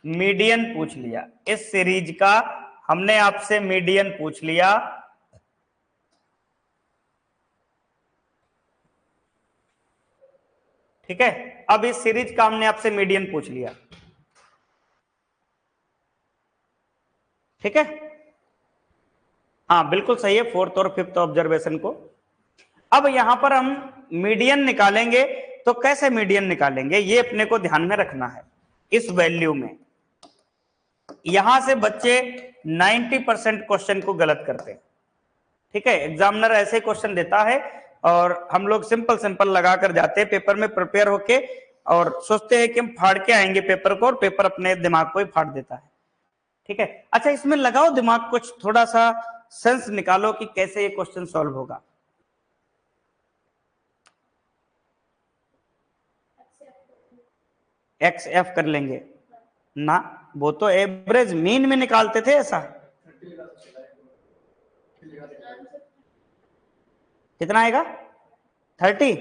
मीडियन पूछ लिया। इस सीरीज का हमने आपसे मीडियन पूछ लिया। ठीक है, अब इस सीरीज का हमने आपसे मीडियन पूछ लिया। ठीक है, हाँ बिल्कुल सही है, फोर्थ और फिफ्थ ऑब्जर्वेशन को। अब यहां पर हम मीडियन निकालेंगे, तो कैसे मीडियन निकालेंगे ये अपने को ध्यान में रखना है। इस वैल्यू में यहां से बच्चे 90% क्वेश्चन को गलत करते हैं। ठीक है, एग्जामिनर ऐसे क्वेश्चन देता है और हम लोग सिंपल सिंपल लगाकर जाते हैं पेपर में प्रिपेयर होके, और सोचते हैं कि हम फाड़ के आएंगे पेपर को, और पेपर अपने दिमाग को ही फाड़ देता है। ठीक है, अच्छा इसमें लगाओ दिमाग, कुछ थोड़ा सा सेंस निकालो कि कैसे ये क्वेश्चन सॉल्व होगा। एक्स एफ कर लेंगे ना, वो तो एवरेज मीन में निकालते थे ऐसा। कितना आएगा? 30?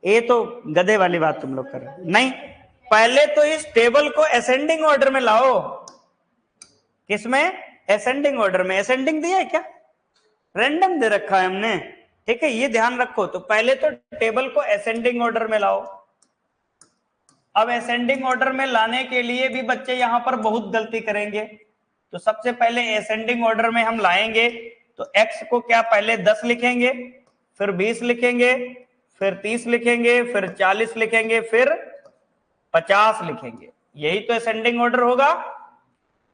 ये तो गधे वाली बात तुम लोग कर रहे हो। नहीं, पहले तो इस टेबल को असेंडिंग ऑर्डर में लाओ। किसमें? असेंडिंग ऑर्डर में। असेंडिंग दिया है क्या? रैंडम दे रखा है हमने। ठीक है, ये ध्यान रखो। तो पहले तो टेबल को असेंडिंग ऑर्डर में लाओ। अब असेंडिंग ऑर्डर में लाने के लिए भी बच्चे यहां पर बहुत गलती करेंगे। तो सबसे पहले असेंडिंग ऑर्डर में हम लाएंगे तो x को क्या पहले 10 लिखेंगे, फिर 20 लिखेंगे, फिर 30 लिखेंगे, फिर 40 लिखेंगे, फिर 50 लिखेंगे। यही तो असेंडिंग ऑर्डर होगा।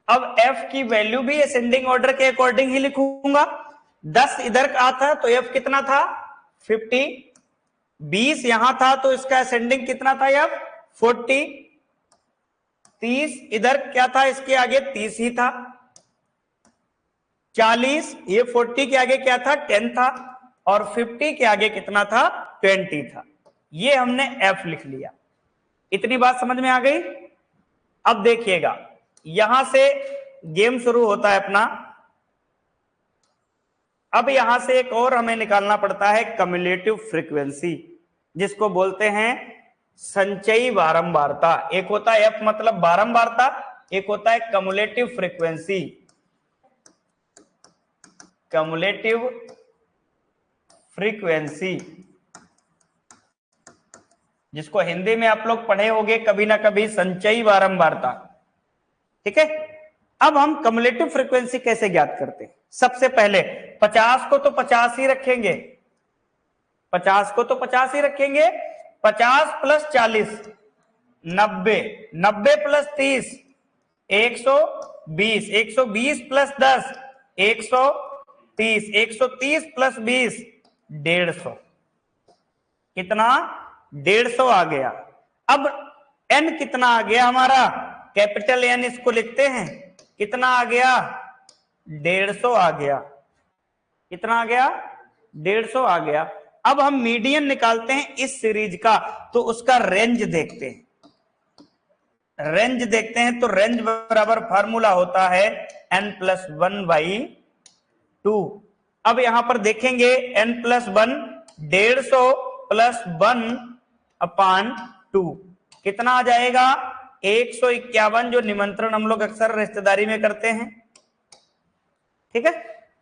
अब f की वैल्यू भी असेंडिंग ऑर्डर के अकॉर्डिंग ही लिखूंगा। 10 इधर का था तो f कितना था? 50। 20 यहां था तो इसका असेंडिंग कितना था f? 40। 30 इधर क्या था? इसके आगे 30 ही था। 40 ये 40 के आगे क्या था? 10 था। और 50 के आगे कितना था? 20 था। ये हमने f लिख लिया। इतनी बात समझ में आ गई? अब देखिएगा, यहां से गेम शुरू होता है अपना। अब यहां से एक और हमें निकालना पड़ता है कम्युलेटिव फ्रीक्वेंसी, जिसको बोलते हैं संचयी बारंबारता। एक होता है f मतलब बारंबारता, एक होता है कम्युलेटिव फ्रीक्वेंसी। कम्युलेटिव फ्रीक्वेंसी, जिसको हिंदी में आप लोग पढ़े होंगे कभी ना कभी, संचयी बारंबारता। ठीक है, अब हम कम्युलेटिव फ्रीक्वेंसी कैसे ज्ञात करते हैं? सबसे पहले 50 को तो 50 ही रखेंगे, 50 को तो 50 ही रखेंगे। 50 प्लस 40 90, 90 प्लस 30 120, 120 प्लस 10 130, 130 प्लस 20 150। कितना? 150 आ गया। अब n कितना आ गया हमारा? कैपिटल N इसको लिखते हैं। कितना आ गया? 150 आ गया। कितना आ गया? 150 आ गया। अब हम मीडियन निकालते हैं इस सीरीज का, तो उसका रेंज देखते हैं। रेंज देखते हैं तो रेंज बराबर फार्मूला होता है n+1/2। अब यहां पर देखेंगे n+1 150 प्लस 1/2 कितना आ जाएगा? 151, जो निमंत्रण हम लोग अक्सर रिश्तेदारी में करते हैं। ठीक है,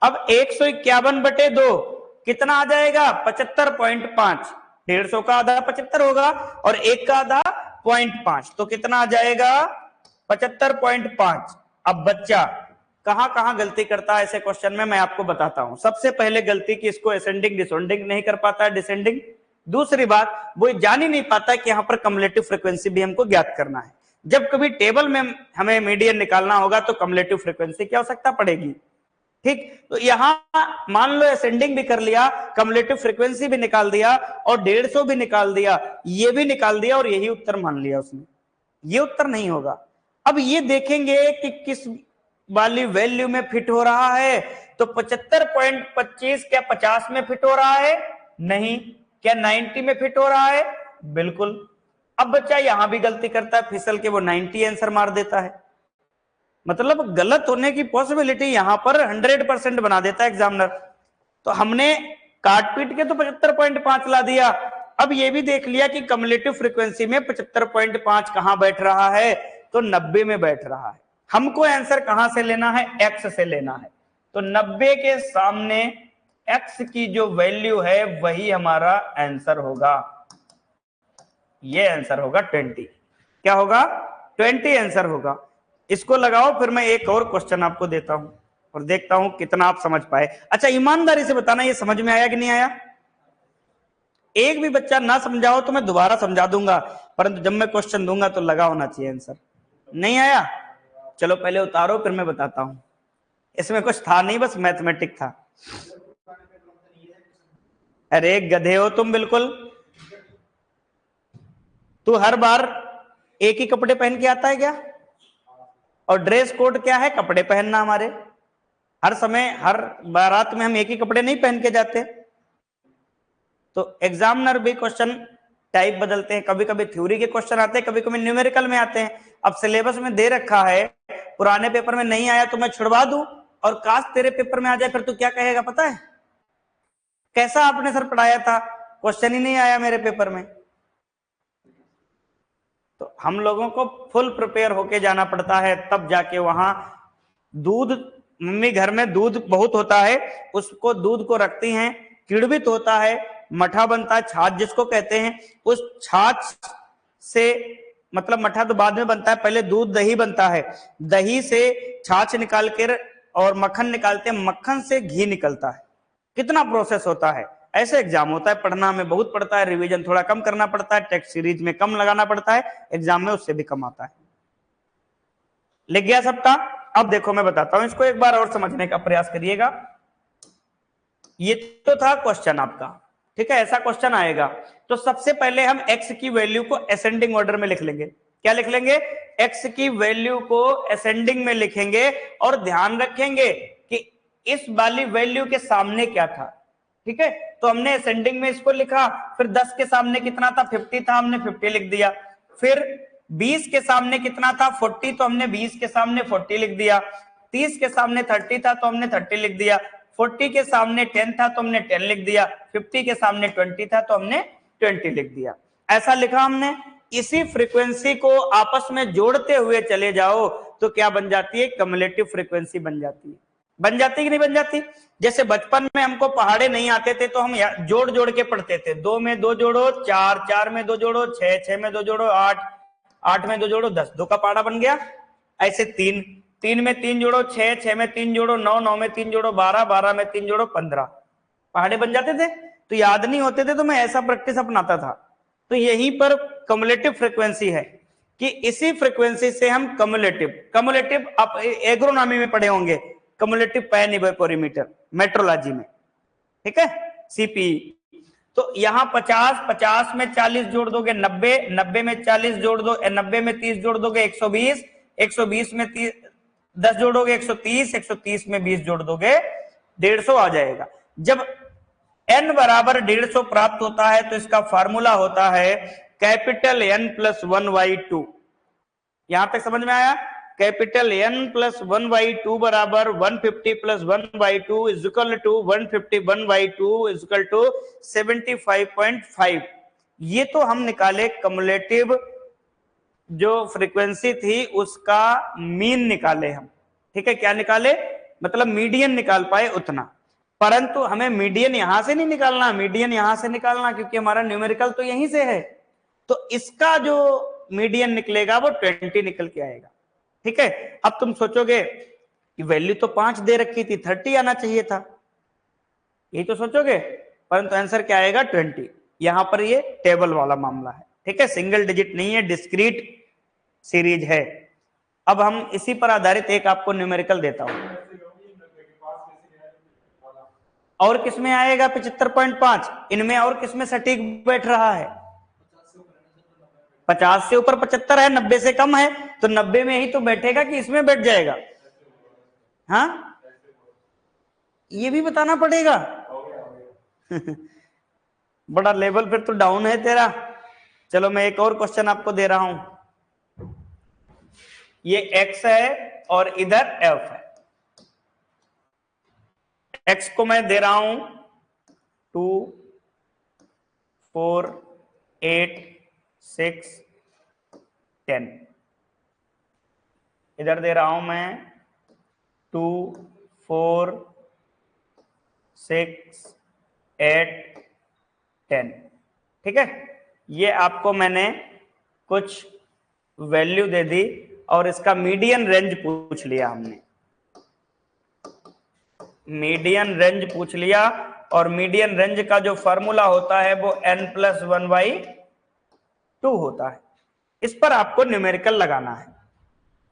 अब 151/2 कितना आ जाएगा? 75.5। 150 का आधा 75 होगा और 1 का आधा 0.5, तो कितना आ जाएगा 75.5। अब बच्चा कहां कहां गलती करता है ऐसे क्वेश्चन में, मैं आपको बताता हूं। सबसे पहले गलती कि इसको असेंडिंग डिसेंडिंग नहीं कर पाता है, डिसेंडिंग। दूसरी बात, वो जान ही नहीं पाता कि यहां पर कम्युलेटिव फ्रीक्वेंसी भी हमको ज्ञात करना है। जब कभी टेबल में हमें मीडियन निकालना होगा तो कम्युलेटिव फ्रीक्वेंसी की आवश्यकता पड़ेगी, ठीक। तो यहां मान लो असेंडिंग भी कर लिया, कम्युलेटिव फ्रीक्वेंसी भी निकाल दिया और 150 भी निकाल दिया, ये भी निकाल दिया और यही उत्तर मान लिया उसने, ये उत्तर नहीं होगा। अब ये देखेंगे कि किस वाली वैल्यू में फिट हो रहा है, तो 75.25 क्या 50 में फिट हो रहा है? नहीं। क्या 90 में फिट हो रहा है? बिल्कुल। अब बच्चा यहां भी गलती करता है, फिसल के वो 90 आंसर मार देता है। मतलब गलत होने की पॉसिबिलिटी यहां पर 100% बना देता है एग्जामिनर। तो हमने काट पीट के तो 75.5 ला दिया। अब ये भी देख लिया कि कम्युलेटिव फ्रीक्वेंसी में 75.5 कहां बैठ रहा है, तो 90 में बैठ रहा है। हमको आंसर कहां से लेना है? एक्स से लेना है। तो 90 के सामने एक्स की जो वैल्यू है वही हमारा आंसर होगा। ये आंसर होगा 20। क्या होगा? 20 आंसर होगा। इसको लगाओ, फिर मैं एक और क्वेश्चन आपको देता हूं और देखता हूं कितना आप समझ पाए। अच्छा, ईमानदारी से बताना ये समझ में आया कि नहीं आया? एक भी बच्चा ना समझाओ तो मैं दोबारा समझा दूंगा, परंतु जब मैं क्वेश्चन दूंगा तो लगा होना चाहिए आंसर। नहीं आया? चलो पहले उतारो, फिर मैं बताता हूं। इसमें कुछ था नहीं, बस मैथमेटिक था। अरे गधे हो तुम बिल्कुल। तू हर बार एक ही कपड़े पहन के आता है क्या? और ड्रेस कोड क्या है? कपड़े पहनना। हमारे हर समय हर बारात में हम एक ही कपड़े नहीं पहन के जाते। तो एग्जामिनर भी क्वेश्चन टाइप बदलते हैं, कभी कभी थ्योरी के क्वेश्चन आते हैं, कभी कभी न्यूमेरिकल में आते हैं। अब सिलेबस में दे रखा है, पुराने पेपर में नहीं आया तो मैं छुड़वा दूं और काश तेरे पेपर में आ जाए, फिर तू क्या कहेगा पता है? कैसा आपने सर पढ़ाया था, क्वेश्चन ही नहीं आया मेरे पेपर में। तो हम लोगों को फुल प्रिपेयर होके जाना पड़ता है, तब जाके वहां दूध, मम्मी घर में दूध बहुत होता है, उसको दूध को रखती हैं, किड़वित होता है, मठा बनता है, छाछ जिसको कहते हैं। उस छाछ से, मतलब मठा तो बाद में बनता है, पहले दूध दही बनता है, दही से छाछ निकाल कर और मक्खन निकालते हैं, मक्खन से घी निकलता है। कितना प्रोसेस होता है। ऐसे एग्जाम होता है, पढ़ना में बहुत पड़ता है, रिवीजन थोड़ा कम करना पड़ता है, टेक्स्ट सीरीज में कम लगाना पड़ता है, एग्जाम में उससे भी कम आता है। लिख गया सबका? अब देखो मैं बताता हूं, इसको एक बार और समझने का प्रयास करिएगा। ये तो था क्वेश्चन आपका, ठीक है, ऐसा क्वेश्चन आएगा। तो सबसे पहले हम x की वैल्यू को असेंडिंग ऑर्डर में लिख लेंगे। क्या लिख लेंगे? x की वैल्यू को असेंडिंग में लिखेंगे और ध्यान रखेंगे कि इस वाली वैल्यू के सामने क्या था, ठीक है। तो हमने असेंडिंग में इसको लिखा, फिर 10 के सामने कितना था? 50 था, हमने 50 लिख दिया। फिर 20 के सामने कितना था? 40, तो हमने 20 के सामने 40 लिख दिया। 30 के सामने 30 था, तो हमने 30 लिख दिया। 40 के सामने 10 था, तो हमने 10 लिख दिया। 50 के सामने 20 था, तो हमने 20 लिख दिया। ऐसा लिखा हमने। इसी फ्रीक्वेंसी को आपस में जोड़ते हुए चले जाओ तो क्या बन जाती है? कम्युलेटिव फ्रीक्वेंसी बन जाती है। बन जाती कि नहीं बन जाती? जैसे बचपन में हमको पहाड़े नहीं आते थे तो हम जोड़ जोड़ के पढ़ते थे। 2 में 2 जोड़ो 4, 4 में 2 जोड़ो 6, 6 में 2 जोड़ो 8, 8 में 2 जोड़ो 10, 2 का पहाड़ा बन गया। ऐसे 3, 3 में 3 जोड़ो 6, 6 में 3 जोड़ो 9, 9 में 3 जोड़ो 12, 12 में 3 जोड़ो 15, पहाड़े बन जाते थे। तो याद नहीं होते थे तो मैं ऐसा प्रैक्टिस अपनाता था। तो यहीं पर कम्युलेटिव फ्रीक्वेंसी है कि इसी फ्रीक्वेंसी से हम कम्युलेटिव आप एग्रोनॉमी में पढ़े होंगे, कम्युलेटिव पैन इवेपोरीमीटर मेट्रोलॉजी में, ठीक है, सीपीई। तो यहां 50, 50 में 40 जोड़ दोगे 90, 90 में 40 जोड़ दो, 90 में 30 जोड़ दोगे 120, 120 में 10 जोड़ोगे 130, 130 में 20 जोड़ दोगे 150 आ जाएगा। जब n बराबर 150 प्राप्त होता है तो इसका फार्मूला होता है कैपिटल N प्लस 1/2। यहां तक समझ में आया? कैपिटल N प्लस 1/2 बराबर 150 plus 1/2 is equal to 150 1/2 is equal to 75.5। ये तो हम निकाले कम्युलेटिव जो फ्रीक्वेंसी थी उसका मीन निकाले हम, ठीक है। क्या निकाले? मतलब मीडियन निकाल पाए उतना। परंतु हमें मीडियन यहां से नहीं निकालना, मीडियन यहां से निकालना, क्योंकि हमारा न्यूमेरिकल तो यहीं से है। तो इसका जो मीडियन निकलेगा वो 20 निकल के आएगा। ठीक है, अब तुम सोचोगे कि वैल्यू तो 5 दे रखी थी, 30 आना चाहिए था, यही तो सोचोगे, परंतु आंसर क्या आएगा 20। यहां पर ये टेबल वाला मामला है। ठीक है, सिंगल डिजिट नहीं है, डिस्क्रीट सीरीज है। अब हम इसी पर आधारित एक आपको न्यूमेरिकल देता हूं। और किसमें आएगा 75.5? इनमें और किसमें सटीक बैठ रहा है? 50 से ऊपर 75 है, 90 से कम है, तो 90 में ही तो बैठेगा कि इसमें बैठ जाएगा? हाँ, ये भी बताना पड़ेगा। बड़ा लेवल फिर तो डाउन है तेरा। चलो मैं एक और क्वेश्चन आपको दे रहा हूं। ये x है और इधर f है। x को मैं दे रहा हूं 2, 4, 8, 6, 10। इधर दे रहा हूं मैं 2, 4, 6, 8, 10। ठीक है, ये आपको मैंने कुछ वैल्यू दे दी और इसका मीडियन रेंज पूछ लिया हमने। मीडियन रेंज पूछ लिया, और मीडियन रेंज का जो फॉर्मूला होता है वो n+1/2 होता है। इस पर आपको न्यूमेरिकल लगाना है,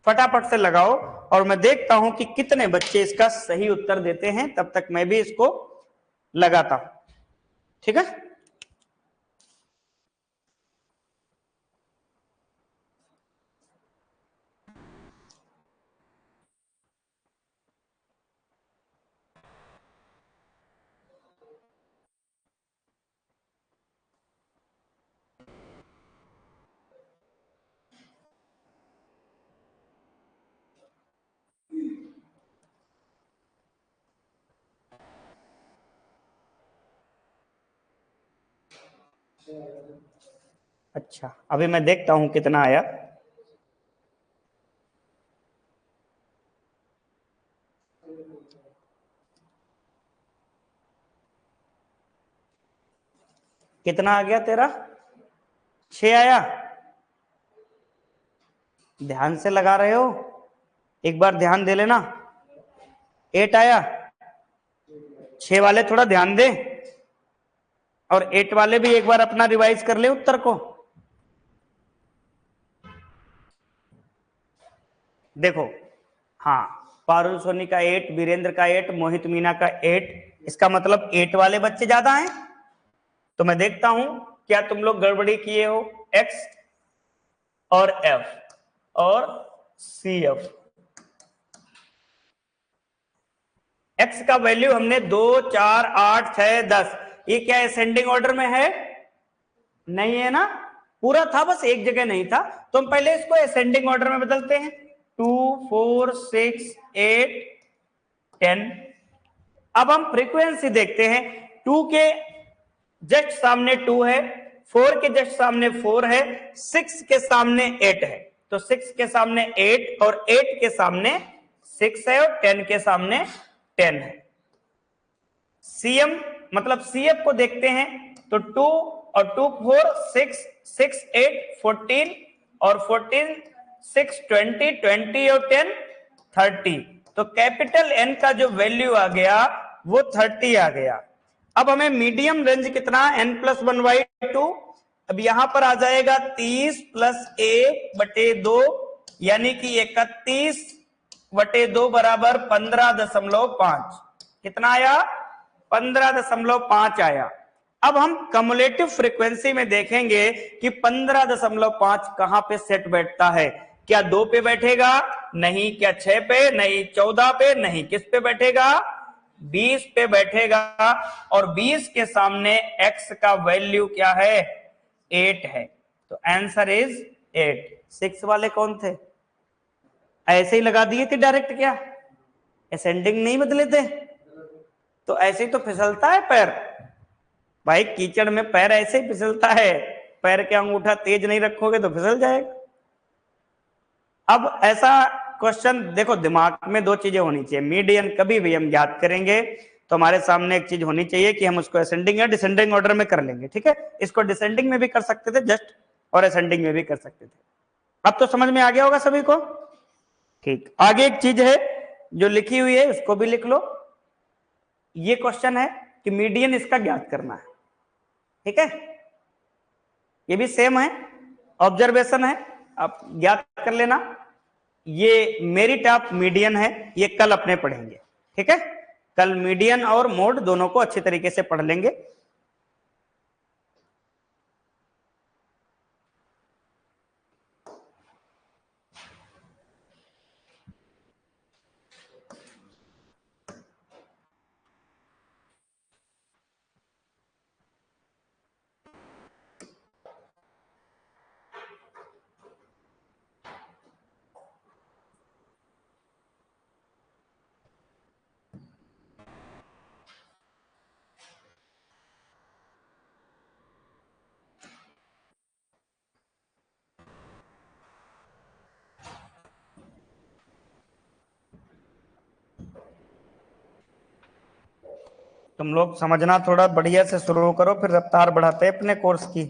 फटाफट से लगाओ, और मैं देखता हूं कि कितने बच्चे इसका सही उत्तर देते हैं, तब तक मैं भी इसको लगाता हूं। ठीक है, अच्छा अभी मैं देखता हूं कितना आया। कितना आ गया तेरा? 6 आया? ध्यान से लगा रहे हो, एक बार ध्यान दे लेना। 8 आया? 6 वाले थोड़ा ध्यान दे, और 8 वाले भी एक बार अपना रिवाइज कर ले उत्तर को। देखो, हाँ, पारुल सोनी का 8, वीरेंद्र का 8, मोहित मीना का 8, इसका मतलब 8 वाले बच्चे ज्यादा हैं। तो मैं देखता हूं क्या तुम लोग गड़बड़ी किए हो। x और f और cf। x का वैल्यू हमने 2, 4, 8, 6, 10, ये क्या असेंडिंग ऑर्डर में है? नहीं है ना, पूरा था, बस एक जगह नहीं था, तो हम पहले इसको असेंडिंग ऑर्डर में बदलते हैं। 2, 4, 6, 8, 10। अब हम फ्रीक्वेंसी देखते हैं। 2 के जस्ट सामने 2 है, 4 के जस्ट सामने 4 है, 6 के सामने 8 है, तो 6 के सामने 8 और 8 के सामने 6 है और 10 के सामने 10 है। सीएम मतलब सीएफ को देखते हैं, तो 2 और 2 4, 6, 6 8, 14 और 14 6 20, 20 और 10 30। तो कैपिटल एन का जो वैल्यू आ गया वो 30 आ गया। अब हमें मीडियम रेंज कितना? n+1/2। अब यहां पर आ जाएगा 30 + 1/2, यानी कि 31/2 बराबर 15.5। कितना आया? 15.5 आया। अब हम कम्युलेटिव फ्रीक्वेंसी में देखेंगे कि 15.5 कहां पे सेट बैठता है। क्या 2 पे बैठेगा? नहीं। क्या 6 पे? नहीं। 14 पे? नहीं। किस पे बैठेगा? 20 पे बैठेगा। और 20 के सामने x का वैल्यू क्या है? 8 है। तो आंसर इज 8। 6 वाले कौन थे? ऐसे ही लगा दिए थे डायरेक्ट, क्या असेंडिंग नहीं बदले थे? तो ऐसे ही तो फिसलता है पैर भाई, कीचड़ में पैर ऐसे ही फिसलता है। पैर के अंगूठा तेज नहीं रखोगे तो फिसल जाएगा। अब ऐसा क्वेश्चन देखो, दिमाग में 2 चीजें होनी चाहिए। मीडियन कभी भी हम याद करेंगे तो हमारे सामने एक चीज होनी चाहिए कि हम उसको असेंडिंग या डिसेंडिंग ऑर्डर में कर लेंगे। ठीक है, इसको डिसेंडिंग में भी कर सकते थे जस्ट, और असेंडिंग में भी कर सकते थे। अब तो समझ में आ गया होगा सभी को। ठीक, आगे एक चीज है जो लिखी हुई है उसको भी लिख लो। ये क्वेश्चन है कि मीडियन इसका ज्ञात करना है। ठीक है, ये भी सेम है, ऑब्जर्वेशन है, आप ज्ञात कर लेना। ये मेरिट ऑफ मीडियन है, ये कल अपने पढ़ेंगे। ठीक है, कल मीडियन और मोड दोनों को अच्छी तरीके से पढ़ लेंगे। तुम लोग समझना थोड़ा बढ़िया से शुरू करो, फिर रफ्तार बढ़ाते हैं अपने कोर्स की।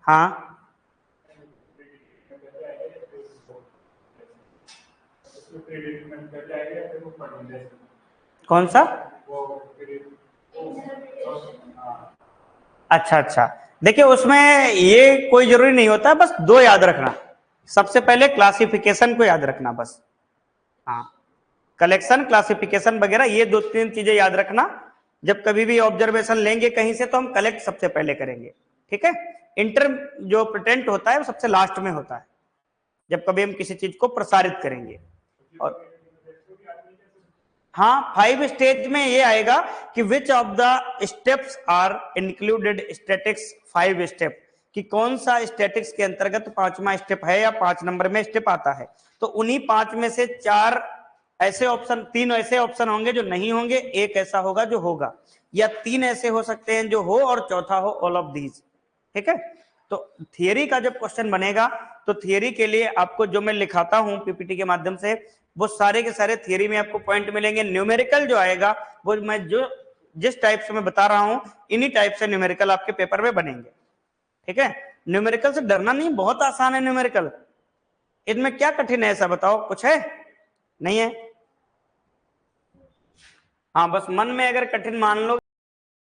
हाँ, कौन सा? अच्छा अच्छा, देखिए उसमें ये कोई जरूरी नहीं होता, बस दो याद रखना। सबसे पहले क्लासिफिकेशन को याद रखना बस। हाँ, कलेक्शन, क्लासिफिकेशन वगैरह, ये दो तीन चीजें याद रखना। जब कभी भी ऑब्जर्वेशन लेंगे कहीं से तो हम कलेक्ट सबसे पहले करेंगे। ठीक है, इंटर जो प्रिटेंट होता है वो सबसे लास्ट में होता है, जब कभी हम किसी चीज को प्रसारित करेंगे। और हाँ, 5 स्टेज में ये आएगा कि which of the steps are included statics 5 step, कि कौन सा स्टैटिक्स के अंतर्गत 5वां स्टेप है या 5 नंबर में स्टेप आता है। तो उन्हीं 5 में से 4 ऐसे ऑप्शन, 3 ऐसे ऑप्शन होंगे जो नहीं होंगे, एक ऐसा होगा जो होगा, या 3 ऐसे हो सकते हैं जो हो और चौथा हो ऑल ऑफ दीज। ठीक है, तो थियरी का जब क्वेश्चन बनेगा तो थियरी के लिए आपको जो मैं लिखाता हूं पीपीटी के माध्यम से, वो सारे के सारे थियरी में आपको पॉइंट मिलेंगे। न्यूमेरिकल जो आएगा वो मैं जो जिस टाइप से मैं बता रहा हूं, इन्हीं टाइप से न्यूमेरिकल आपके पेपर में बनेंगे। ठीक है, न्यूमेरिकल से डरना नहीं, बहुत आसान है न्यूमेरिकल। इनमें क्या कठिन है ऐसा बताओ, कुछ है? नहीं है? हाँ, बस मन में अगर कठिन मान लो